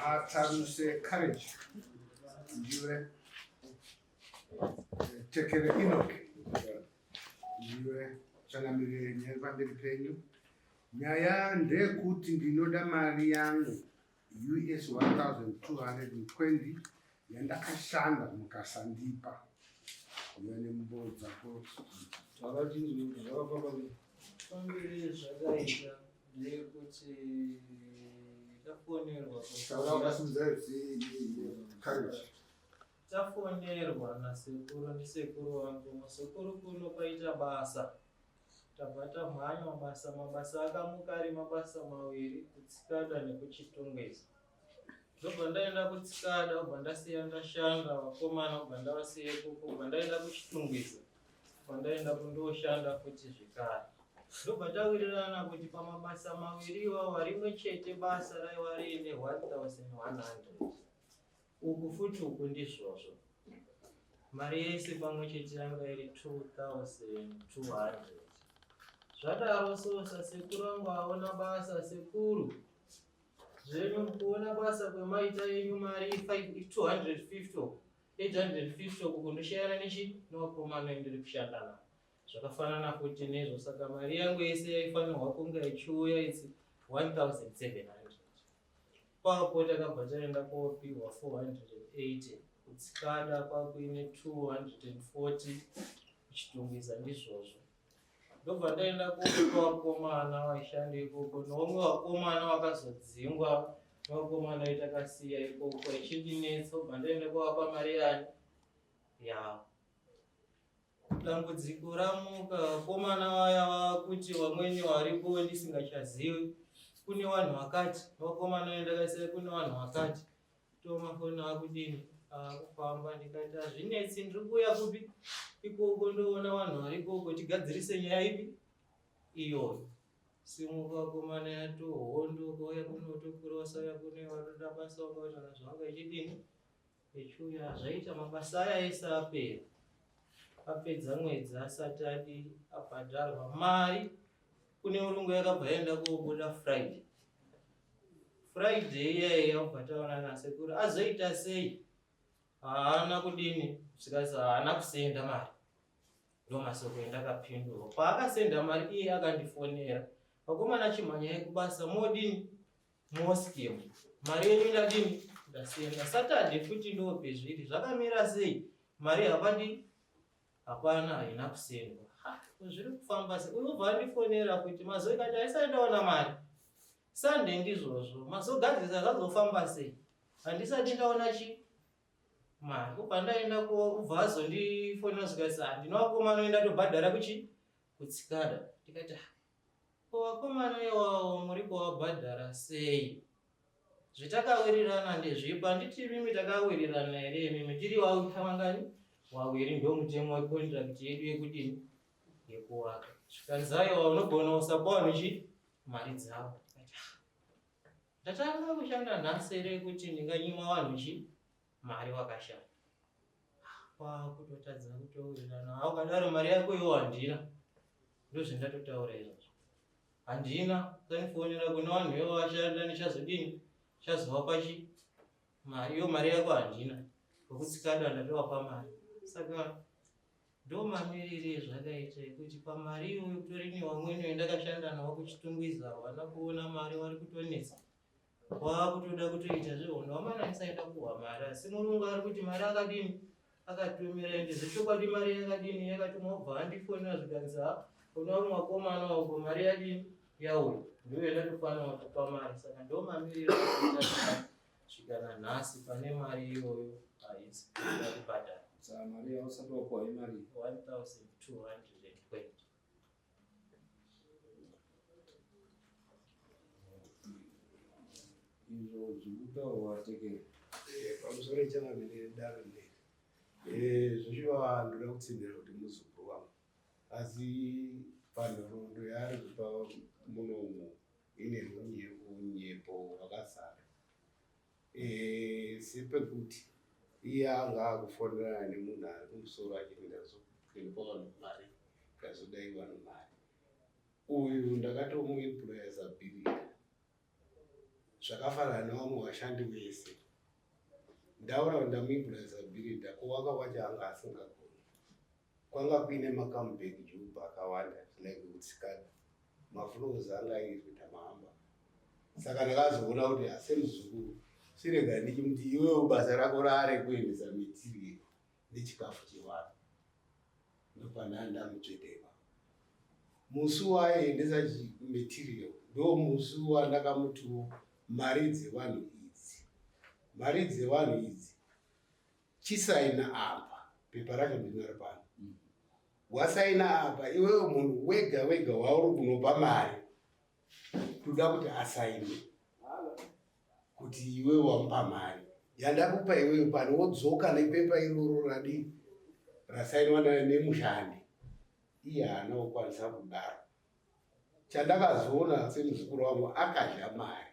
Ataruse courage. Ndiwe tekere inoke. Ndiwe changamirire nyaya pamberi penyu. Nyaya ndeyekuti ndinoda mari yangu US 1220 yandakashanda mukasandipa. Yane mbo dzako zvakachinzwa kuti zvakafamba pamberi zvakaita ndeyekuti tafonerwa nasekuru ndisekuru wangu. Musekuru kuno paita basa tabva tamhanya mabasa akamuka ari mabasa maviri, kutsikada nekuchitongeza. Ndobva ndaenda kutsikada ubva ndasiya ndashanda vakomana ubva ndavasiya ikoko ubva ndaenda kuchitongeza ubva ndaenda kundoshanda futi zvekare. Ndobva tawirirana kuti pamabasa maviri iwawo rimwe chete basa raiva riine 1100. Uku futi uku ndizvozvo mari yese pamwe chete yanga iri 2200. Zvadaro sosa sekuru wangu aona basa. Sekuru zvenyu kuona basa kwemaita yenyu mari 250 850 kukundoshayana nechi nowakomana ndiri kushanda navo. Zvakafanana futi nezvo, saka mari yangu yese yaifanirwa kunge ichiuya idzi 1700. Papo takabva taenda kopiwa 480 kutsikada kwakuine 240 kuchitungisa ndizvozvo. Ndobva ndaenda kopiwa vakomana vaishanda ikoko nomwe vakomana vakazodzingwa nevakomana vetakasiya ikoko ichindinetsa. Ubva ndaenda kovapa mari yani yavo. Dambudziko ramuka, vakomana vaya vakuti vamweni varipo ndisingachazivi, kune vanhu vakati, vakomana vendakasiya kune vanhu vakati, tomafoni akudini akufamba. Ndikati hazvinetsi, ndiri kuuya kupi ikoko ndoona vanhu vari ikoko, tigadzirise nyaya ipi iyoyo. Simuka vakomana yatohondo kauya kunotokurosa uya kune vanoda basa vakautana zvanga ichidini ichiuya. Zvaita mabasa aya ese apera. Apedza mwedzi asati adi abhadharwa mari. Kune urungu yakabva yaenda kobuda Friday iyayi yabva taona nasekuru azoita sei, haana kudini, zvikazi haana kusenda mari. Ndomasoko endakapindurwa. Paakasenda mari iye akandifonera, vakomana chimhanyai kubasa, modini moskemu, mari yenyu ndadini ndasenda. Saturday futi ndopezviri, zvakamira sei, mari hapadi hapana, haina kusendwa. Zviri kufamba sei? Unobva andifonera kuti mazoikati haisandaona mari. Sunday ndizvozvo, mazogadzisa zvazofamba sei, handisati ndaona chi mari. Ubva ndaenda ubva azondifonera zvikasi ndinovakomana oenda tobhadhara kuchi kutsikada. Ndikati vakomana iwawo muri kuvabhadhara sei? Zvitakawirirana ndezvipa. Nditi mimi takawirirana here? Mimi tiri wavangani waviri ndomutemo wekontrakt yedu yekudini yekuwaka. Zvikanzaiwa unogona usapa vanhu chi mari dzavo. Ndatanga kushanda nhasi here kuti ndinganyima vanhu chi mari wakashanda. Kwakutotadza kutowirirana. Ukadaro mari yako iwo handina. Ndozvendatotaura izvozvo. Handina, kanifonera kune vanhu iwo vashanda ndichazodini chazovapa chi mari. Iyo mari yako handina. Kokutsikada ndatovapa mari. Saka ndomamirire zvakaita kuti pamari iyoyo kutori nevamweni vendakashanda navo kuchitungwiza havana kuona mari, vari kutonetsa. Vakutoda kutoita zvehondo, vamana ndisaenda kuhwa mari. Asi Mulungu ari kuti mari akadini akatumira ende zvechokwadi mari yakadini yakatuma. Ubva andifonera zvikanzi kuna vamwe vakomana uko mari yadini yauya, ndoenda tofanira kupa mari. Saka ndomamirire svika nanhasi pane mari iyoyo haisi kubhadhara. Saka mari yausati wapuwa imari 1220. Izvo zvikutaurwa tekere pamusoro changamirire dare ndei zvichiva ndoda kutsindira kuti muzukuru wangu, asi panhoroondo yaari kupa munomu ine runyepo wakazara sepekuti iye anga akufonerana nemunhu ari kumusoro achienda zokupa vanhu mari kazodaiwa nemari. Uyu ndakatomuemploya sabhirira zvakafanana nevamwe vashandi vese. Ndaura ndamuimpuresa bhiridha kuvaka kwacho anga asingagoni. Kwanga kuine makambeki job akawanda zvinenge kutsikana. Maflows anga airikuita mahamba. Saka ndakazoona kuti semuzukuru sirega ndichimuti iwewe basa rako rare kuendesa material nechikafu chevanhu. Ndopanda ndamutsvedeka. Musi waendesa material ndo musi wandakamutiwo mari dzevanhu idzi. Mari dzevanhu idzi chisaina apa pepa racho ndinori pano. Wasaina apa iwewe munhu wega wega wauri kunopa mari toda kuti asaine kuti iwewe wamupa mari yandakupa iwewe pano wodzoka nepepa iroro radii rasainwa nemushandi iye haana kukwanisa kudaro. Chandakazoona semuzukuru wangu akadya mari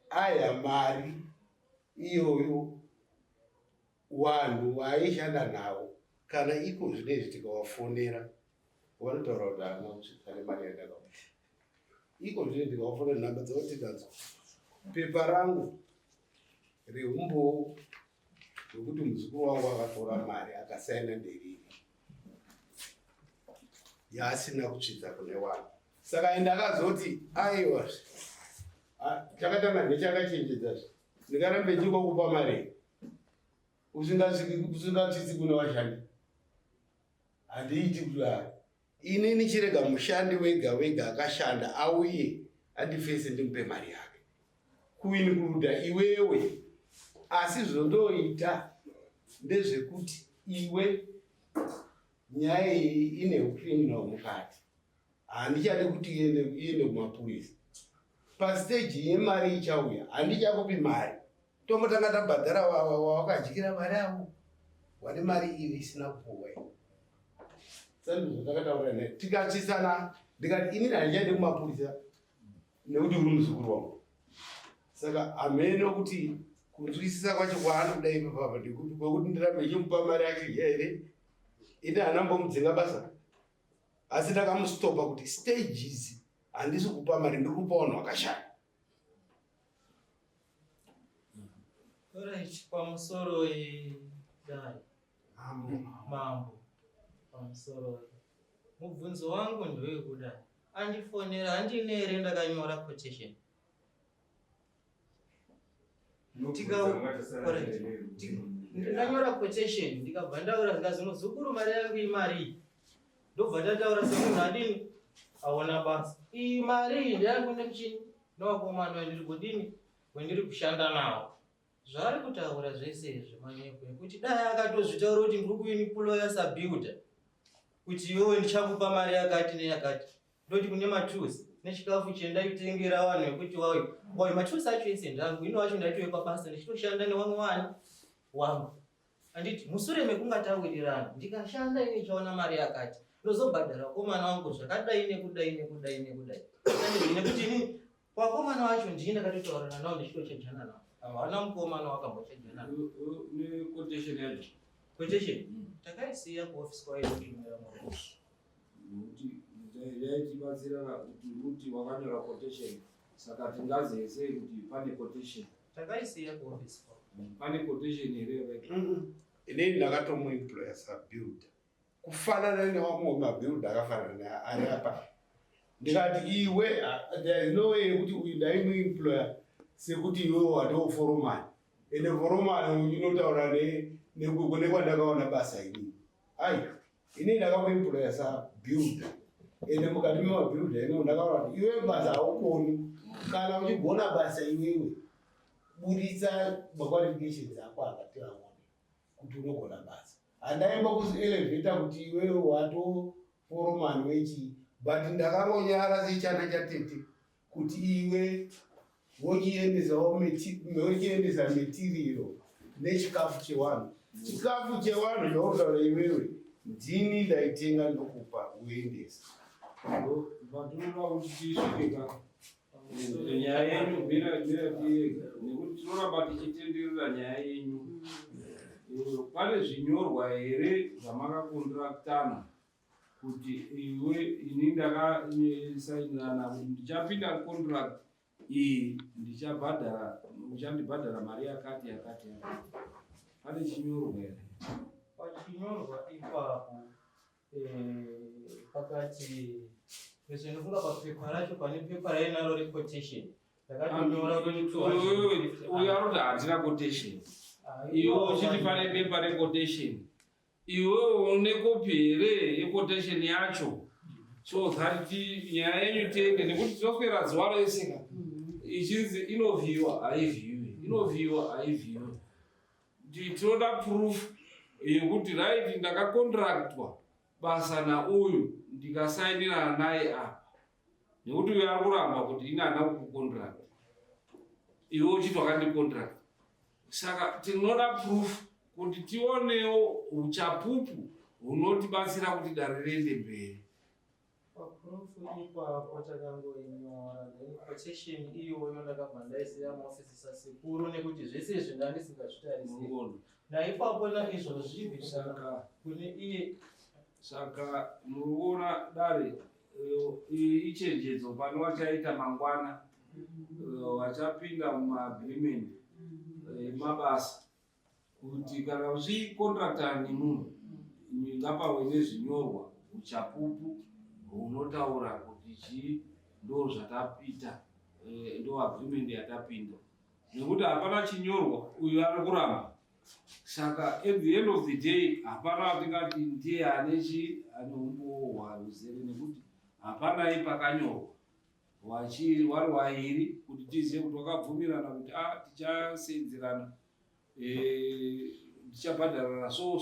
aya mari iyoyo vanhu vaishanda navo kana iko zvinezvi tikawafonera vanotaura kuti haana kusvika nemari yandakamupa. Iko zvinezvi tikawafonera nhamba dzavo tikadzo pepa rangu reumbowo rekuti muzukuru wangu akatora mari akasaina nderiri yaasina kusvitsa kune vanhu. Saka ndakazoti aiwa chakatanga ndechakachenjedzazve ndikarambe ndingokupa mari usingasvitsi kune vashandi. Handiiti kuti inini chirega mushandi wega wega akashanda auye andifese ndimupe mari yake kuinkluda iwewe. Asi zvondoita ndezvekuti iwe nyaya iyi ine ukriminal mukati. Handichade kuti iende kumapurisa. Pastage yemari ichauya handichakupi mari. Tomotanga tabhadhara wakadyira mari avo wane mari iyi isina kupuwa. Sandizvo takataura naye tikatsvisana ndikati inini handichaende kumapurisa nekuti uri muzukuru wangu. Saka hameno kuti kunzwisisa kwacho kwaanoda ipapapa ndikuti kwekuti ndirambe ndichimupa mari yake here ini hanambomudzinga basa. Asi ndakamustopa kuti stages handisi kupa mari ndikupa vanhu vakashanda. Alright, pamusoro dai Mambo pamusoro mubvunzo wangu ndowekudai andifonera handine here ndakanyora quotation ndakanyora quotation ndikabva ndaura ndikazi muzukuru mari yangu imari ndobva ndataura semunhu handini aona basa. Iyi mari iyi ndeyangu nemuchini nevakomana vandiri kudini wendiri kushanda navo. Zvaari kutaura zvese izvi manyepo kuti dai akatozvitaura kuti ndiri kuiniploya sabuilder kuti iwewe ndichakupa mari yakati neyakati ndoti kune matusi nechikafu chendaitengera vanhu vekuti wauye matusi acho ese ndangu ino wacho ndatiwe pabasa ndichitoshanda nevamwe vanhu wangu. Handiti musure mekungatawirirana ndikashanda ine chaona mari yakati ndozobhadhara vakomana vangu zvakadai nekudai nekudai nekudai nekuti ini vakomana vacho ndii ndakatotaurana navo ndichitochenjana navo. Havana mukomana wakambochenjana navo. Quotation yacho quotation takaisiya kuofisi kwainotumira murushi kuti yaitibatsira kuti wakanyora quotation saka tingazese kuti pane quotation takaisiya kuofisi kwa pane quotation here. Inini ndakatomuemploya sabuilder kufanana nevamwe mabuilder akafanana ari apa. Ndikati iwe there is no way yekuti uyu ndaimuemploya sekuti iwewe watoforomani ende foromani inotaura nekwandakaona basa inini. Aiwa inini ndakamuemploya sabuilder ende mukati memabuilder ino ndakaona kuti iwe basa haukoni. Kana uchigona basa iwewe buditsa maqualifications ako akati aone kuti unogona basa. Handaimba kuzielevheta kuti iwewe wato foromani wechi but ndakaronyara sechana chatete kuti iwe wochiendesa material nechikafu chevanhu. Chikafu chevanhu chautaura iwewe ndini ndaitenga ndokupa uendesa. Vatinoda kuti tisvikika nyaya yenyu bvira nekuti tinoramba tichitenderera nyaya yenyu. Pane zvinyorwa here zvamakakontraktana kuti iwe ini ndakasainirana kuti ndichapinda contract ndichabhadhara, uchandibhadhara mari yakati. Pane chinyorwa ere? Pachinyorwa ipapo pakati ndinofunga papepa racho pane pepa rainaro requotation ndakatonyora kuti uyo anoti hatina quotation. Iwe uchiti pane pepa requotation, iwe une kopi here yequotation yacho? So that nyaya yenyu tenge, nekuti tinoswera zuva rese ichinzi inovhiyiwa haivhiyiwi. Tinoda proof yekuti right ndakakontraktwa basa nauyu ndikasainirana naye apa, nekuti uyo ari kuramba kuti ine hana kukukontrakt, iwe uchiti wakandikontrakt. Saka tinoda proof kuti tionewo uchapupu hunotibatsira kuti dare riende mberi. Paproof ipapo takangoinyora quotation iyoyo ndakabva ndaisira maofisisa Sekuru nekuti zvese izvi ndandisingazvitarisiri naipapo naizvo zvibvisaka kune iye. Saka muruona dare ichenjedzo pane wachaita mangwana, wachapinda mumaagreement emabasa kuti kana uchikontraktana nemunhu ngapawe nezvinyorwa uchapupu unotaura kuti chii ndo zvatapita, ndo agreement yatapinda, nekuti hapana chinyorwa uyu ari kuramba. Saka at the end of the day hapana atingati ndiye ane umbohwa uzere, nekuti hapanai pakanyorwa vari wairi kuti tizive kuti wakabvumirana kuti tichaseenzerana, ndichabhadharana so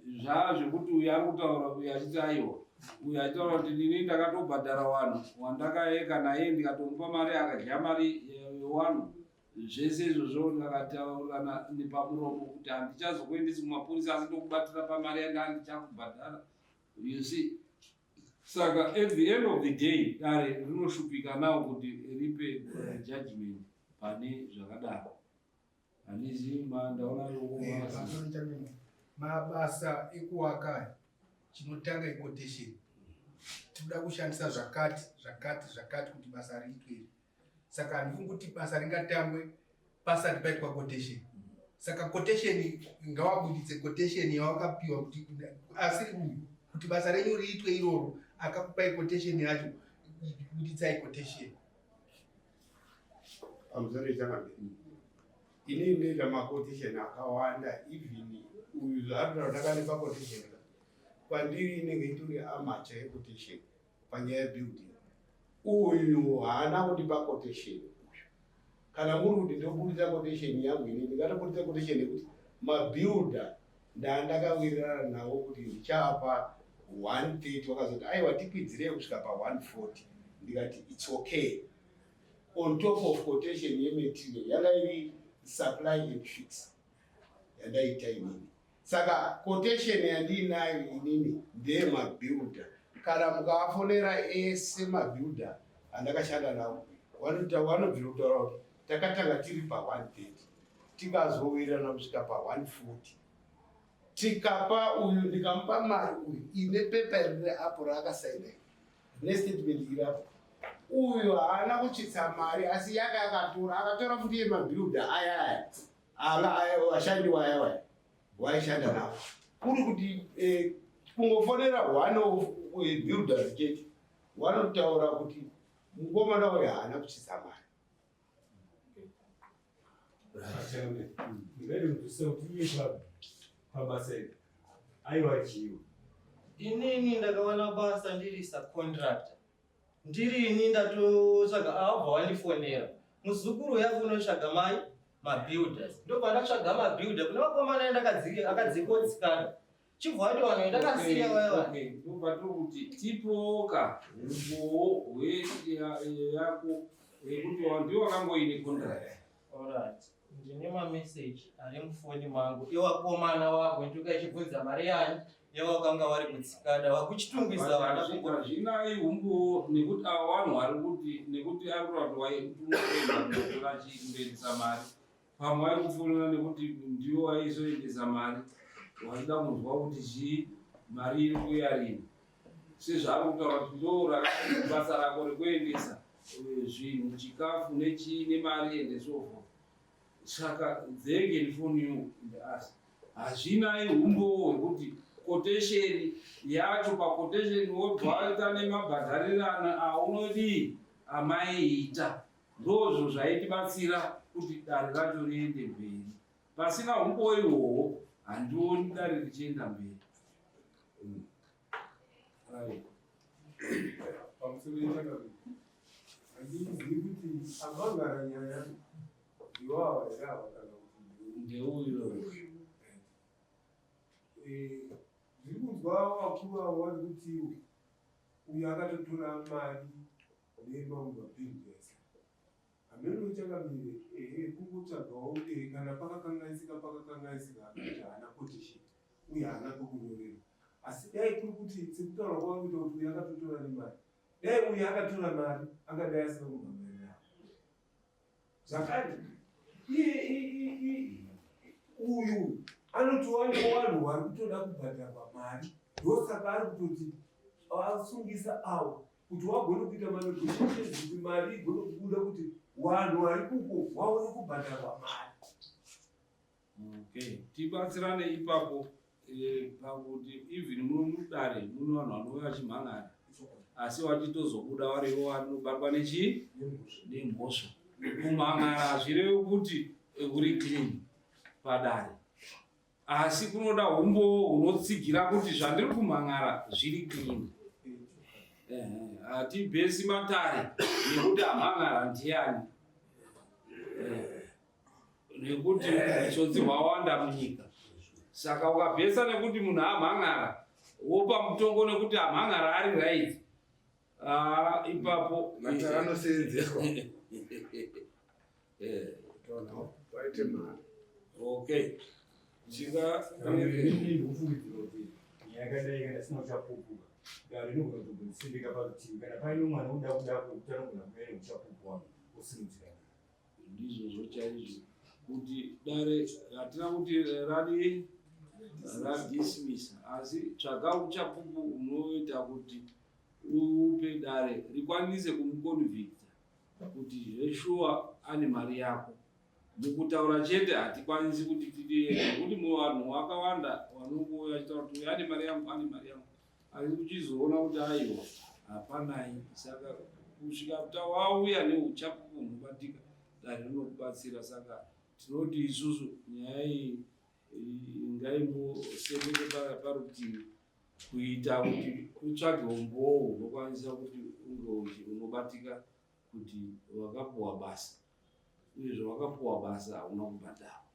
zvazvekuti uyu ari kutaura uyu achiti aiwa, uyu achitaura kuti ndini ndakatobhadhara wanhu wandakaeka naye ndikatomupa mari akadya mari yewanhu. Zvese izvozvo ndakataurana nepamuromo kuti handichazokuendesi mumapurisa asi ndokubatira pamari yandichakubhadhara. You see, saka at the end of the day dare rinoshupika nawo kuti ripe judgment pane zvakadaro. Handizivi ndaona mabasa ekuwaka chinotanga iquotation. Tinoda kushandisa zvakati kuti basa riitwe. Saka handifungi kuti basa ringatangwe pasati paitwa quotation. Saka quotation ngawabuditse quotation yawakapiwa kuti asiri uyu kuti basa renyu riitwe iroro akakupai quotation yacho, buditsai quotation. Amuzore chakambiri. Ini ndoita maquotation akawanda, even uyu zvaarira ndakanipa quotation kwandiri inenge itori amacha equotation panyaya yebuilding. Uyu haana kundipa quotation. Kana muri kuti ndobudisa quotation yangu ini ndingatobudisa quotation yekuti mabuilder ndandakawirirana nawo kuti ndichapa 130 wakazoti aiwa tikwidzirei kusvika pa140, ndikati it's okay. On top of quotation yematerial yanga iri supply and fix yandaita inini. Saka quotation yandinayo inini ndeye mabuilder. Kana mukafonera ese mabuilder andakashanda nawo vanobvira kuti takatanga tiri pa130 tikazowirirana kusvika pa140, tikapa uyu ndikamupa mari uyu ine pepa riri apo raakasaina nestatement iri apo, uyu haana kuchitsa mari asi yake akatora futi yemabuilder aya vashandi waya waishanda nawo, kuri kuti kungofonera one of builders chete vanotaura kuti mukomana uyu haana kuchitsa mari. Inini ndakawana basa ndiri subcontractor, ndirini ndatotsvaga abva wandifonera muzukuru yako unotsvaga mai mabuilders, ndopandakatsvaga mabuilder kune vakomana akadzikotsikana chibva watowana ndakasiya wewa. Ndobatiri kuti tipoka umbowo yako yekuti ndiwo wakangoine contract. Alright, ndine mamessage ari mufoni mangu iwakomana wako ntuka ichibvunza mari yani yawakanga wari kutsikana wakuchitungisa vana zvinai umbowo nekuti ava vanhu vari kuti nekuti ari kurati waitunoenda achiendesa mari pamwe ari kufonera nekuti ndiwo waizoendesa mari, waida kunzwa kuti chii mari iri kuya rini. sezvaari kutaura kuti ndo basa rako rekuendesa zvinhu chikafu nechii nemari ende so forth. Saka they can phone you in the ass. Hazvina ihumbo hwekuti quotation yacho paquotation wobvaita nemabhadharirano aunodii amaiita. Ndozvo zvaitibatsira kuti dare racho riende mberi. Pasina humbo ihwohwo handioni dare richienda mberi. Pamusoro handizivi kuti amangara nyaya iwawa here ava kana kuti ndeuyo zviri kunzwa vakuru avo vari kuti uyo akatotora mari nemamwe mabhizinesi hamene uchakamire kungotsvagawo kana pakakanganisika akati haana quotation uye haana kwekunyorera. Asi dai kuri kuti sekutaura kwavo kuita kuti uyo akatotora nemari, dai uyo akatora mari angadai asina kumhamaira zvakare. Uyu anotowanewo vanhu vari kutoda kubhadharwa mari, ndosaka ari kutoti asungisa avo kuti wagone kuita manegoshiesheni kuti mari igone kubuda kuti vanhu vari kuko vaone kubhadharwa mari. Okay, tibatsirane ipapo pakuti even muno mudare muno vanhu vanouya vachimhan'ara asi vachitozobuda varivo vanobatwa nechii nemhosva. Kumhan'ara hazvirevi kuti uri clean padare, asi kunoda humbo hunotsigira kuti zvandiri kumhan'ara zviri clean. Hatibhesi matare nekuti amhan'ara ndiani, nekuti tsotsi hwawanda munyika. Saka ukabhesa nekuti munhu amhan'ara wopa mutongo nekuti amhan'ara ari right, ipapo matara anosenzeswa waite mari. Okay, yakadai kana sina uchapupuka dare rinogona kutogondisendeka parutivi kana paine mwana uda kuti anogona kuvaine uchapupu usimudzira. ndizvo zvochaizvo kuti dare hatina kuti radismisa, asi tsvaga uchapupu unoita kuti upe dare rikwanise kumuconvicta kuti reshuwa ane mari yako. Mukutaura chete hatikwanisi kuti titiende kuti vanhu vakawanda vanongouya vachitaura kuti ane mari yangu ane mari yangu, asi kuchizoona kuti aiwa hapanai. Saka kusvika wauya neuchapupu hunobatika dare rinokubatsira. Saka tinoti isusu nyaya iyi ngaimbosemere parutivi kuita kuti utsvage umbowo hunokwanisa kuti unge unobatika kuti wakapuwa basa, uye zvawakapuwa basa hauna kubhadharwa.